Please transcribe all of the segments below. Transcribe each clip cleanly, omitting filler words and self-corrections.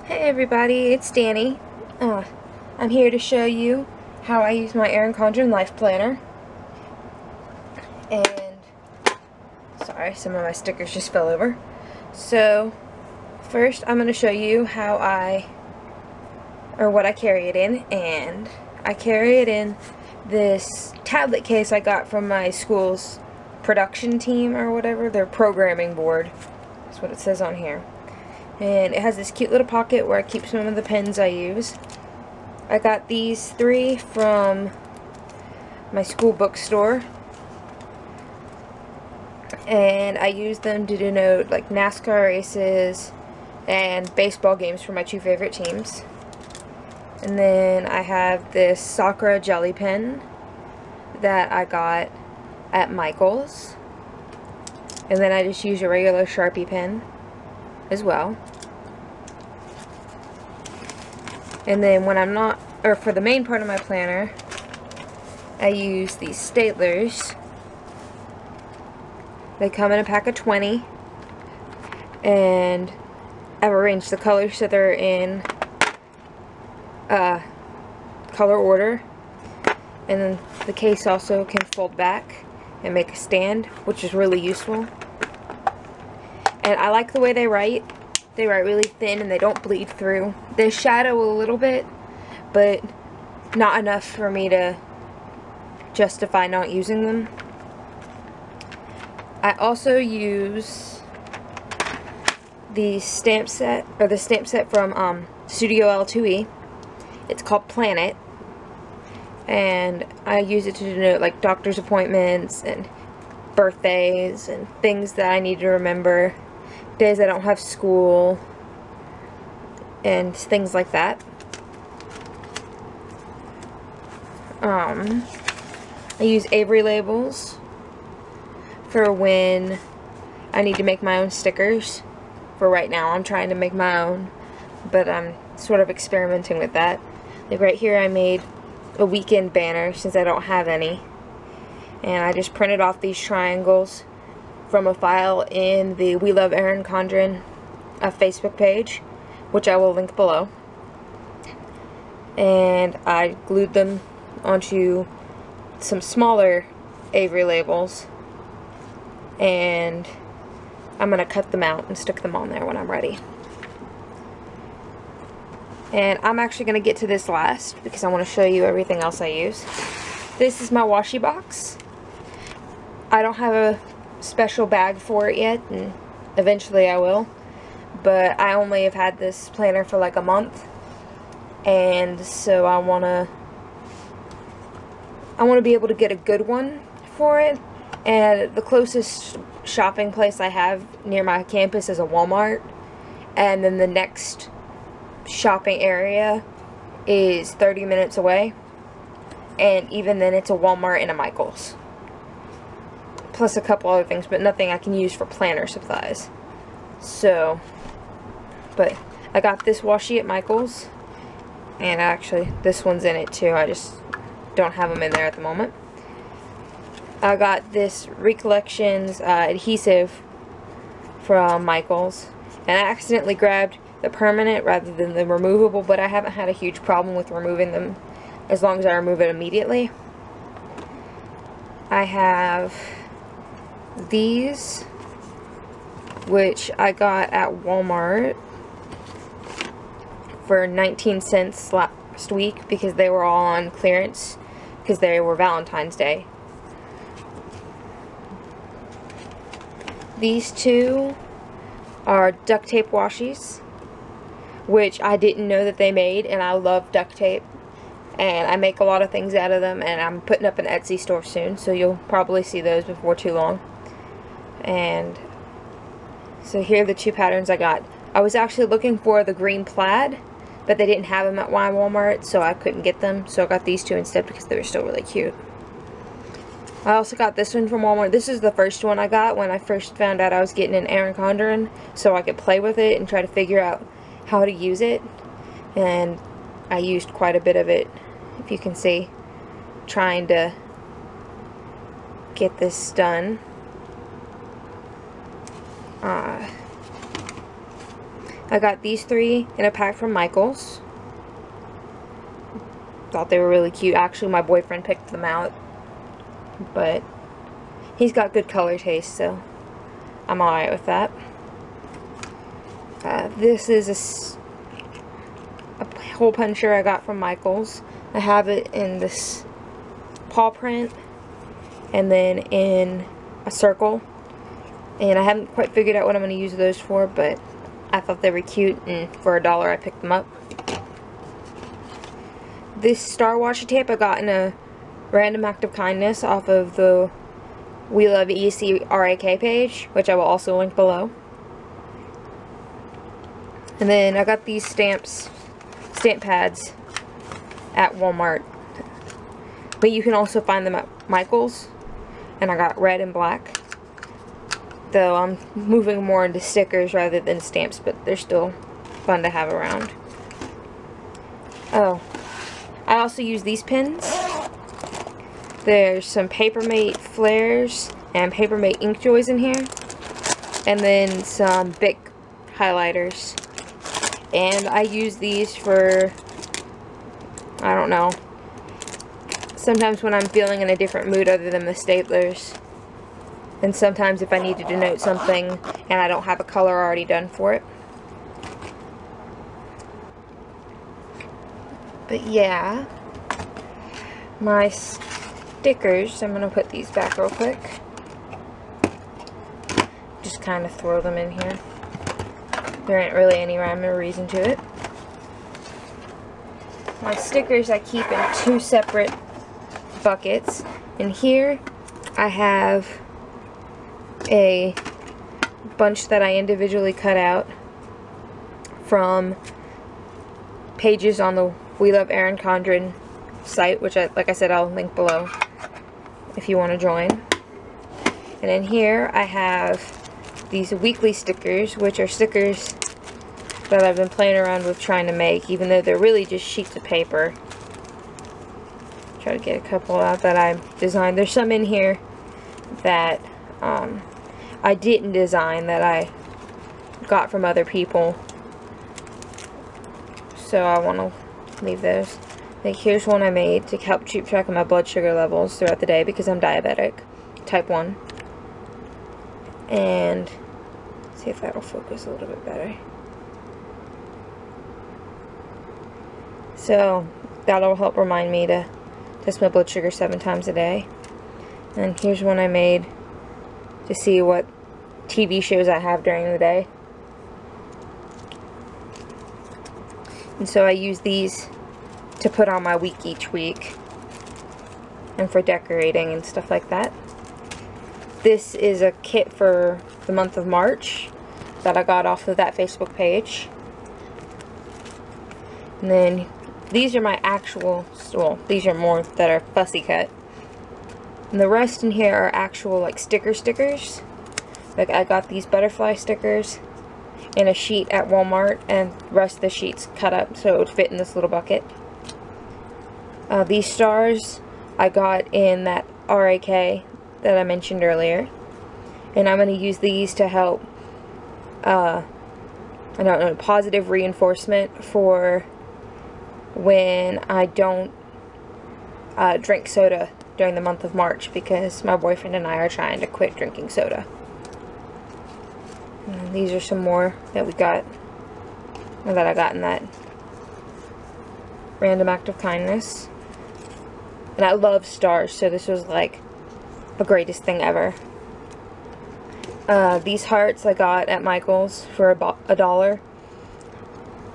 Hey everybody, it's Danny. I'm here to show you how I use my Erin Condren Life Planner. And, sorry, some of my stickers just fell over. So, first I'm going to show you what I carry it in. And I carry it in this tablet case I got from my school's production team or whatever, their programming board. That's what it says on here. And it has this cute little pocket where I keep some of the pens I use. I got these 3 from my school bookstore. And I use them to denote like NASCAR races and baseball games for my 2 favorite teams. And then I have this Sakura jelly pen that I got at Michael's. And then I just use a regular Sharpie pen as well. And then when I'm not, or for the main part of my planner, I use these staplers. They come in a pack of 20, and I've arranged the colors so they're in color order. And then the case also can fold back and make a stand, which is really useful. And I like the way they write. They write really thin and they don't bleed through. They shadow a little bit, but not enough for me to justify not using them. I also use the stamp set from Studio L2E. It's called Planet. And I use it to denote like doctor's appointments and birthdays and things that I need to remember. Days I don't have school and things like that. I use Avery labels for when I need to make my own stickers. For right now I'm trying to make my own, but I'm sort of experimenting with that. Like right here I made a weekend banner since I don't have any, and I just printed off these triangles from a file in the We Love Erin Condren Facebook page, which I will link below. And I glued them onto some smaller Avery labels, and I'm going to cut them out and stick them on there when I'm ready. And I'm actually going to get to this last because I want to show you everything else I use. This is my washi box. I don't have a special bag for it yet, and eventually I will, but I only have had this planner for like a month, and so I want to be able to get a good one for it. And the closest shopping place I have near my campus is a Walmart, and then the next shopping area is 30 minutes away, and even then it's a Walmart and a Michael's, plus a couple other things, but nothing I can use for planner supplies. So, but I got this washi at Michael's, and actually this one's in it too. I just don't have them in there at the moment. I got this Recollections adhesive from Michael's, and I accidentally grabbed the permanent rather than the removable, but I haven't had a huge problem with removing them as long as I remove it immediately. I have these, which I got at Walmart for 19 cents last week because they were all on clearance because they were Valentine's Day. These 2 are duct tape washies, which I didn't know that they made, and I love duct tape, and I make a lot of things out of them, and I'm putting up an Etsy store soon, so you'll probably see those before too long. And so here are the 2 patterns I got. I was actually looking for the green plaid, but they didn't have them at Walmart, so I couldn't get them, so I got these 2 instead because they were still really cute. I also got this one from Walmart. This is the first one I got when I first found out I was getting an Erin Condren, so I could play with it and try to figure out how to use it. And I used quite a bit of it, if you can see, trying to get this done. I got these 3 in a pack from Michael's. Thought they were really cute. Actually, my boyfriend picked them out, but he's got good color taste, so I'm alright with that. This is a hole puncher I got from Michael's. I have it in this paw print and then in a circle, and I haven't quite figured out what I'm going to use those for, but I thought they were cute, and for $1 I picked them up. This star washi tape I got in a random act of kindness off of the We Love ECLP page, which I will also link below. And then I got these stamp pads at Walmart, but you can also find them at Michael's, and I got red and black, though I'm moving more into stickers rather than stamps, but they're still fun to have around. Oh, I also use these pins. There's some Papermate flares and Papermate ink joys in here, and then some Bic highlighters. And I use these for, I don't know, sometimes when I'm feeling in a different mood other than the staplers. And sometimes if I need to denote something and I don't have a color already done for it. But yeah, my stickers, I'm going to put these back real quick. Just kind of throw them in here. There ain't really any rhyme or reason to it. My stickers I keep in 2 separate buckets. And here I have a bunch that I individually cut out from pages on the We Love Erin Condren site, which like I said, I'll link below if you want to join. And in here I have these weekly stickers, which are stickers that I've been playing around with trying to make, even though they're really just sheets of paper. Try to get a couple out that I designed. There's some in here that I didn't design, that I got from other people, so I want to leave those. Like, here's one I made to help keep track of my blood sugar levels throughout the day because I'm diabetic, type 1. And see if that'll focus a little bit better. So that'll help remind me to test my blood sugar 7 times a day. And here's one I made to see what TV shows I have during the day. And so I use these to put on my week each week, and for decorating and stuff like that. This is a kit for the month of March that I got off of that Facebook page. And then these are my actual, well, these are more that are fussy cut. And the rest in here are actual like stickers. Like, I got these butterfly stickers in a sheet at Walmart, and the rest of the sheets cut up so it would fit in this little bucket. These stars I got in that RAK that I mentioned earlier, and I'm going to use these to help, I don't know, positive reinforcement for when I don't drink soda during the month of March, because my boyfriend and I are trying to quit drinking soda. And these are some more that we got, or that I got in that random act of kindness. And I love stars, so this was like the greatest thing ever. These hearts I got at Michael's for $1.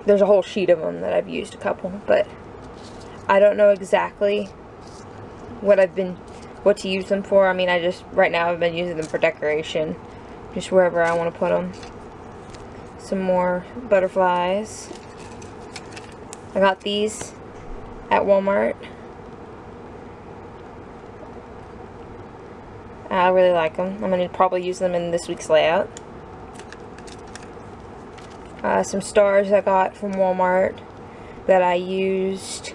There's a whole sheet of them that I've used a couple, but I don't know exactly what to use them for. I mean, right now I've been using them for decoration, just wherever I want to put them. Some more butterflies. I got these at Walmart. I really like them. I'm going to probably use them in this week's layout. Some stars I got from Walmart that I used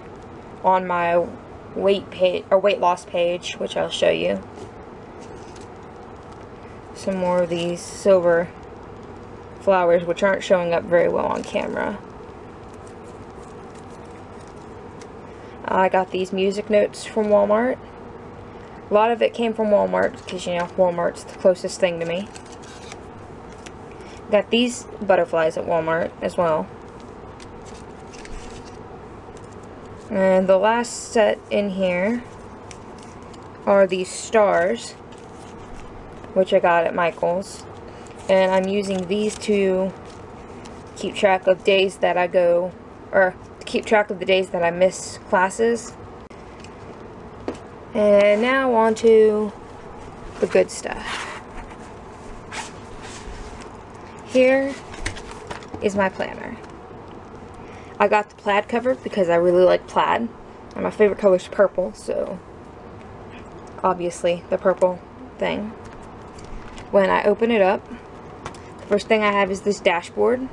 on my weight loss page, which I'll show you. Some more of these silver flowers, which aren't showing up very well on camera. I got these music notes from Walmart. A lot of it came from Walmart because, you know, Walmart's the closest thing to me. Got these butterflies at Walmart as well. And the last set in here are these stars, which I got at Michael's. And I'm using these to keep track of days that I go, or to keep track of the days that I miss classes. And now on to the good stuff. Here is my planner. I got the plaid cover because I really like plaid. And my favorite color is purple, so obviously the purple thing. When I open it up, the first thing I have is this dashboard,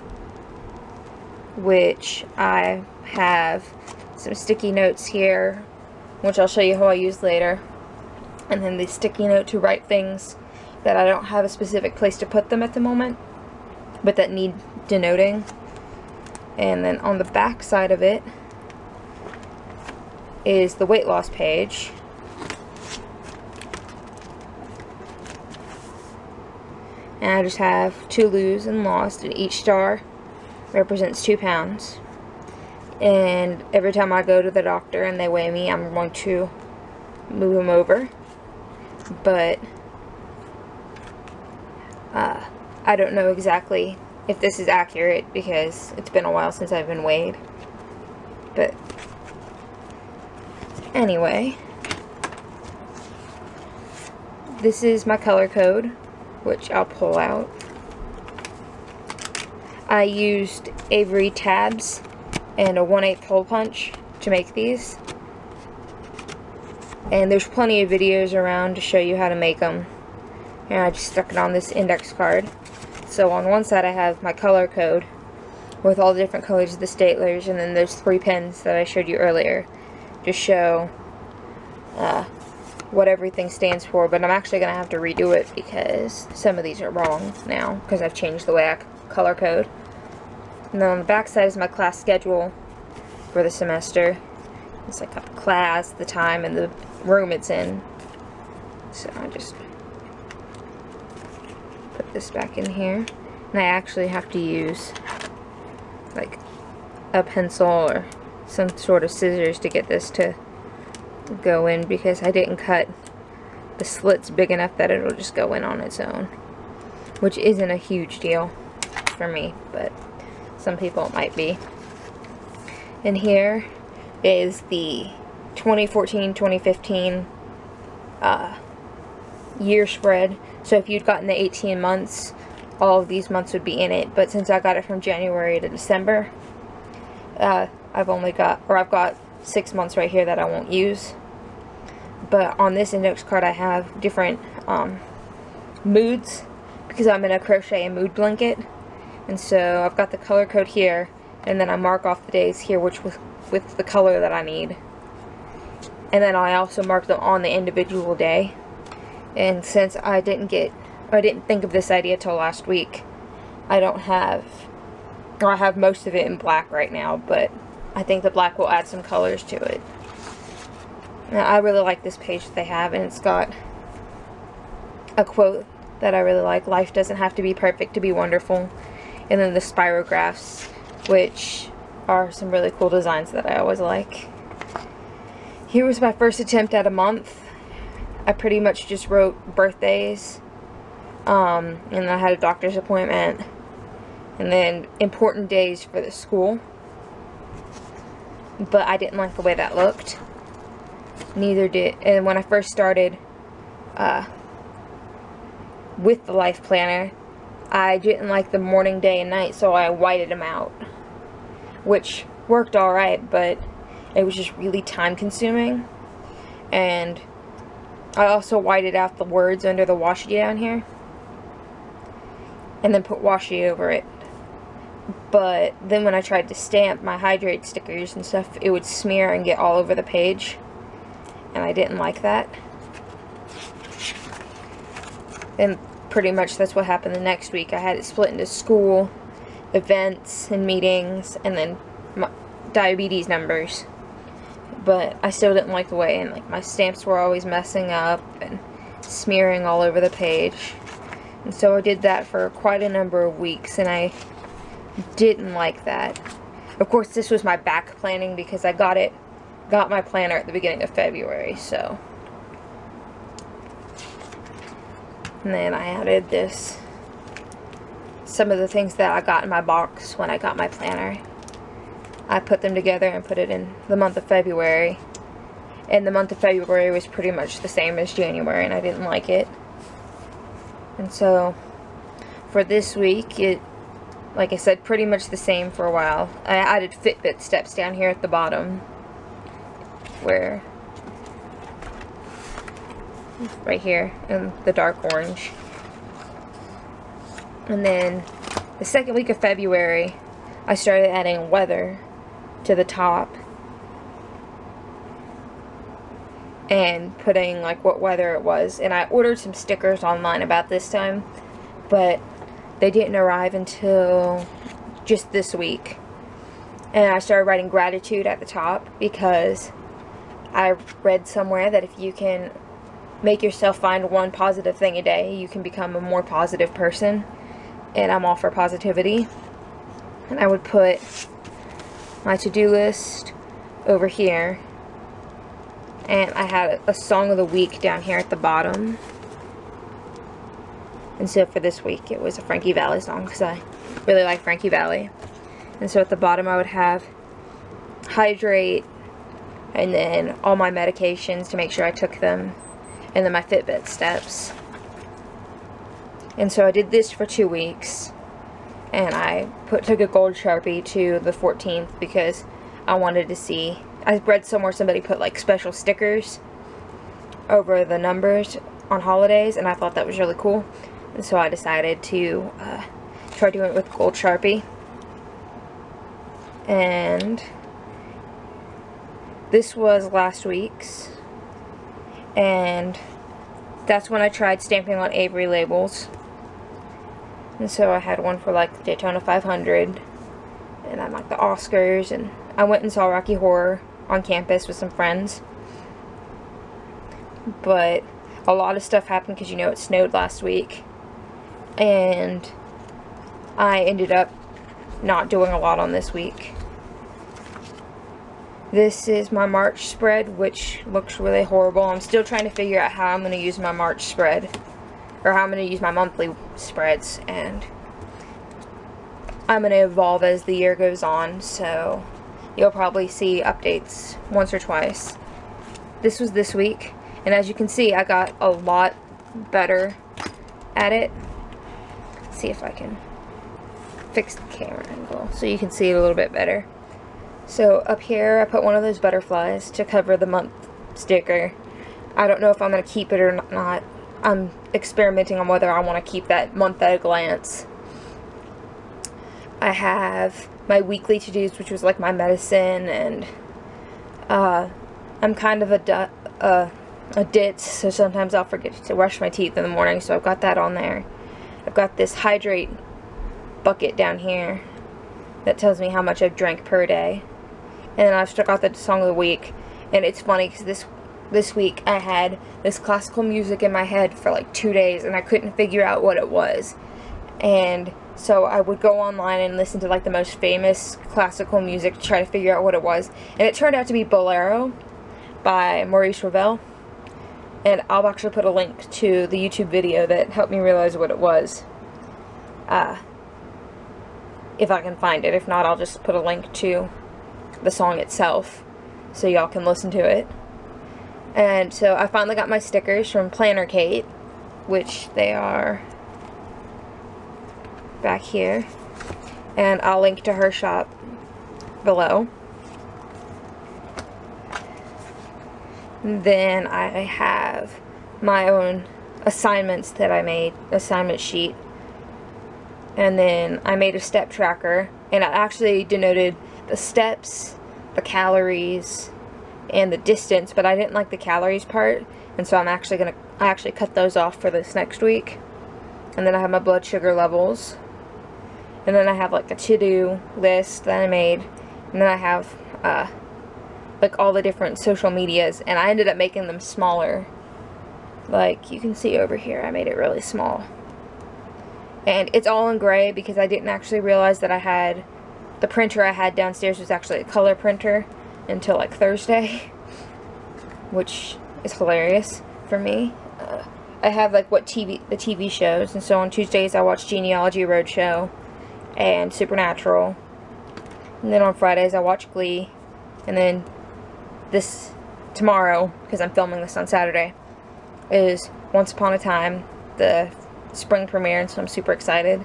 which I have some sticky notes here, which I'll show you how I use later. And then the sticky note to write things that I don't have a specific place to put them at the moment, but that need denoting. And then on the back side of it is the weight loss page. And I just have to lose and lost, and each star represents 2 pounds. And every time I go to the doctor and they weigh me, I'm going to move them over. But I don't know exactly if this is accurate because it's been a while since I've been weighed. But anyway, this is my color code, which I'll pull out. I used Avery tabs and a 1/8 hole punch to make these. And there's plenty of videos around to show you how to make them. And I just stuck it on this index card. So on one side I have my color code with all the different colors of the staplers, and then there's 3 pens that I showed you earlier to show what everything stands for. But I'm actually going to have to redo it because some of these are wrong now because I've changed the way I color code. And then on the back side is my class schedule for the semester. It's like a class, the time, and the room it's in. So I just put this back in here. And I actually have to use like a pencil or some sort of scissors to get this to go in because I didn't cut the slits big enough that it'll just go in on its own. Which isn't a huge deal for me, but some people it might be. And here is the 2014-2015 year spread. So if you'd gotten the 18 months, all of these months would be in it. But since I got it from January to December, I've got 6 months right here that I won't use. But on this index card I have different moods because I'm in a crochet and mood blanket. And so I've got the color code here, and then I mark off the days here with the color that I need. And then I also mark them on the individual day. And since I didn't think of this idea till last week, I have most of it in black right now, but I think the black will add some colors to it. Now, I really like this page that they have, and it's got a quote that I really like: "Life doesn't have to be perfect to be wonderful." And then the spirographs, which are some really cool designs that I always like. Here was my first attempt at a month. I pretty much just wrote birthdays, and then I had a doctor's appointment, and then important days for the school. But I didn't like the way that looked. Neither did, and when I first started with the life planner, I didn't like the morning, day, and night, so I whited them out, which worked alright, but it was just really time consuming. And I also whited out the words under the washi down here, and then put washi over it. But then when I tried to stamp my hydrate stickers and stuff, it would smear and get all over the page, and I didn't like that. And pretty much that's what happened the next week. I had it split into school, events, and meetings, and then my diabetes numbers. But I still didn't like the way, and like my stamps were always messing up and smearing all over the page. And so I did that for quite a number of weeks, and I didn't like that. Of course, this was my back planning because I got my planner at the beginning of February, so. And then I added some of the things that I got in my box when I got my planner. I put them together and put it in the month of February. And the month of February was pretty much the same as January, and I didn't like it. And so, for this week, like I said, pretty much the same for a while. I added Fitbit steps down here at the bottom, where, right here, in the dark orange. And then, the second week of February, I started adding weather to the top. And putting like what weather it was. And I ordered some stickers online about this time, but they didn't arrive until just this week. And I started writing gratitude at the top because I read somewhere that if you can make yourself find one positive thing a day, you can become a more positive person. And I'm all for positivity. And I would put my to-do list over here. And I had a song of the week down here at the bottom. And so for this week, it was a Frankie Valli song because I really like Frankie Valli. And so at the bottom, I would have hydrate, and then all my medications to make sure I took them, and then my Fitbit steps. And so I did this for 2 weeks, and I took a gold Sharpie to the 14th because I wanted to see. I read somewhere somebody put like special stickers over the numbers on holidays, and I thought that was really cool. And so I decided to try doing it with gold Sharpie. And this was last week's, and that's when I tried stamping on Avery labels. And so I had one for like the Daytona 500, and I like the Oscars, and I went and saw Rocky Horror on campus with some friends. But a lot of stuff happened because, you know, it snowed last week. And I ended up not doing a lot on this week. This is my March spread, which looks really horrible. I'm still trying to figure out how I'm going to use my March spread, or how I'm going to use my monthly spreads, and I'm going to evolve as the year goes on, so you'll probably see updates once or twice. This was this week, and as you can see, I got a lot better at it. Let's see if I can fix the camera angle so you can see it a little bit better. So up here, I put one of those butterflies to cover the month sticker. I don't know if I'm going to keep it or not. I'm experimenting on whether I want to keep that month at a glance. I have my weekly to-dos, which was like my medicine, and I'm kind of a ditz, so sometimes I'll forget to brush my teeth in the morning, so I've got that on there. I've got this hydrate bucket down here that tells me how much I've drank per day. And then I've still got the song of the week, and it's funny because this week I had this classical music in my head for like 2 days, and I couldn't figure out what it was. And so I would go online and listen to like the most famous classical music to try to figure out what it was. And it turned out to be Bolero by Maurice Ravel. And I'll actually put a link to the YouTube video that helped me realize what it was. If I can find it. If not, I'll just put a link to the song itself so y'all can listen to it. And so I finally got my stickers from Planner Kate, which they are back here, and I'll link to her shop below. And then I have my own assignments that I made, assignment sheet, and then I made a step tracker, and I actually denoted the steps, the calories, and the distance, but I didn't like the calories part, and so I actually cut those off for this next week. And then I have my blood sugar levels. And then I have like a to-do list that I made. And then I have like all the different social medias. And I ended up making them smaller. Like you can see over here, I made it really small. And it's all in gray because I didn't actually realize that I had, the printer I had downstairs was actually a color printer until like Thursday. Which is hilarious for me. I have like the TV shows, and so on Tuesdays I watch Genealogy Roadshow and Supernatural, and then on Fridays I watch Glee, and then tomorrow, because I'm filming this on Saturday, is Once Upon a Time, the spring premiere, and so I'm super excited.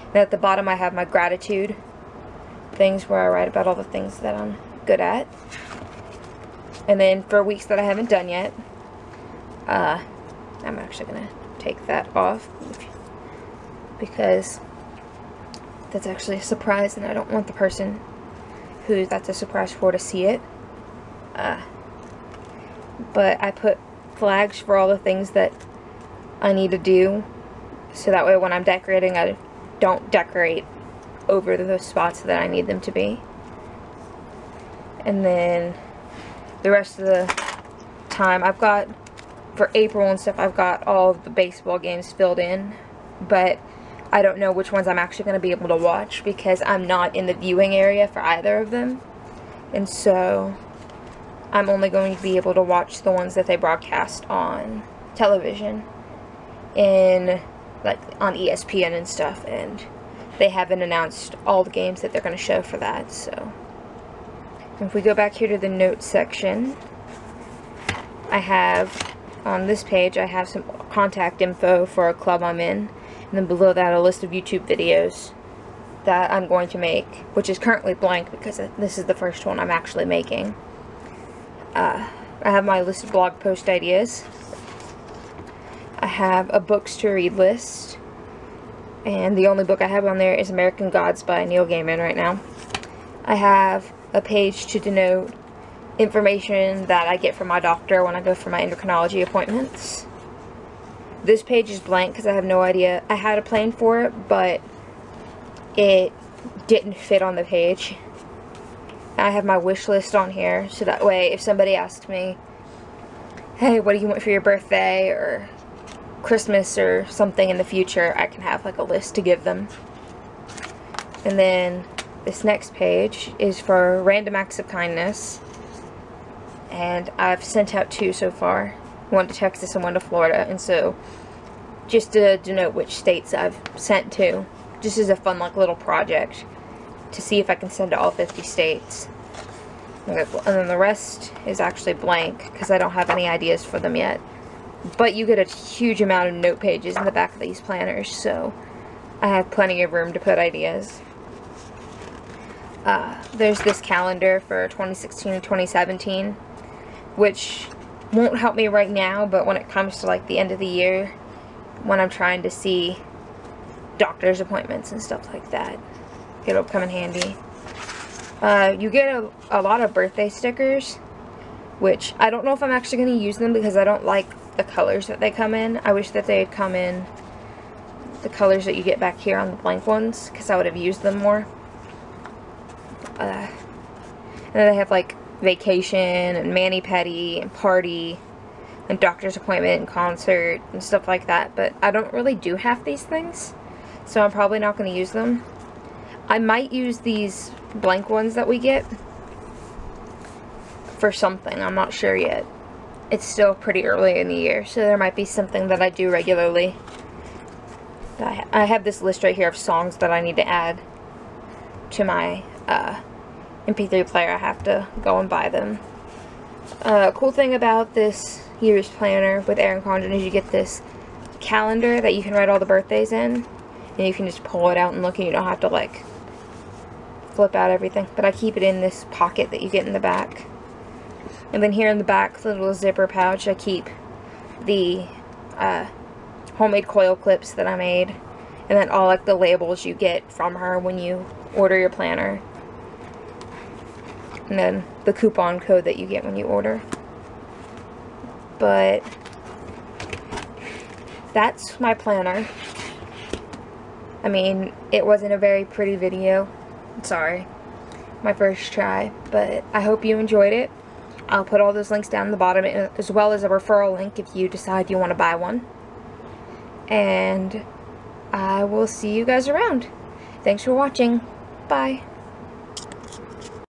And at the bottom I have my gratitude things where I write about all the things that I'm good at. And then for weeks that I haven't done yet, I'm actually going to take that off because that's actually a surprise and I don't want the person who that's a surprise for to see it. But I put flags for all the things that I need to do, so that way when I'm decorating I don't decorate over those spots that I need them to be. And then the rest of the time I've got, for April and stuff, I've got all of the baseball games filled in, but I don't know which ones I'm actually going to be able to watch because I'm not in the viewing area for either of them. And so I'm only going to be able to watch the ones that they broadcast on television in, like, on ESPN and stuff, and they haven't announced all the games that they're going to show for that. So if we go back here to the notes section, I have, on this page, I have some contact info for a club I'm in, and then below that a list of YouTube videos that I'm going to make, which is currently blank because this is the first one I'm actually making. I have my list of blog post ideas. I have a books to read list, and the only book I have on there is American Gods by Neil Gaiman right now. I have a page to denote information that I get from my doctor when I go for my endocrinology appointments. This page is blank because I have no idea. I had a plan for it, but it didn't fit on the page. I have my wish list on here, so that way if somebody asks me, hey, what do you want for your birthday or Christmas or something in the future, I can have like a list to give them. And then this next page is for random acts of kindness. And I've sent out 2 so far. One to Texas and one to Florida. And so, just to denote which states I've sent to, just as a fun like little project to see if I can send to all 50 states. And then the rest is actually blank because I don't have any ideas for them yet. But you get a huge amount of note pages in the back of these planners, so I have plenty of room to put ideas. There's this calendar for 2016 and 2017, which won't help me right now, but when it comes to like the end of the year, when I'm trying to see doctor's appointments and stuff like that, it'll come in handy. You get a lot of birthday stickers, which I don't know if I'm actually going to use them because I don't like the colors that they come in. I wish that they'd come in the colors that you get back here on the blank ones, because I would have used them more. And then they have like vacation and mani-pedi and party and doctor's appointment and concert and stuff like that, but I don't really do half these things, so I'm probably not going to use them. I might use these blank ones that we get for something, I'm not sure yet. It's still pretty early in the year, so there might be something that I do regularly. I have this list right here of songs that I need to add to my MP3 player. I have to go and buy them. Cool thing about this year's planner with Erin Condren is you get this calendar that you can write all the birthdays in, and you can just pull it out and look, and you don't have to like flip out everything. But I keep it in this pocket that you get in the back. And then here in the back, the little zipper pouch, I keep the homemade coil clips that I made, and then all like the labels you get from her when you order your planner, and then the coupon code that you get when you order. But that's my planner. I mean, it wasn't a very pretty video. Sorry. My first try. But I hope you enjoyed it. I'll put all those links down in the bottom, as well as a referral link if you decide you want to buy one. And I will see you guys around. Thanks for watching. Bye.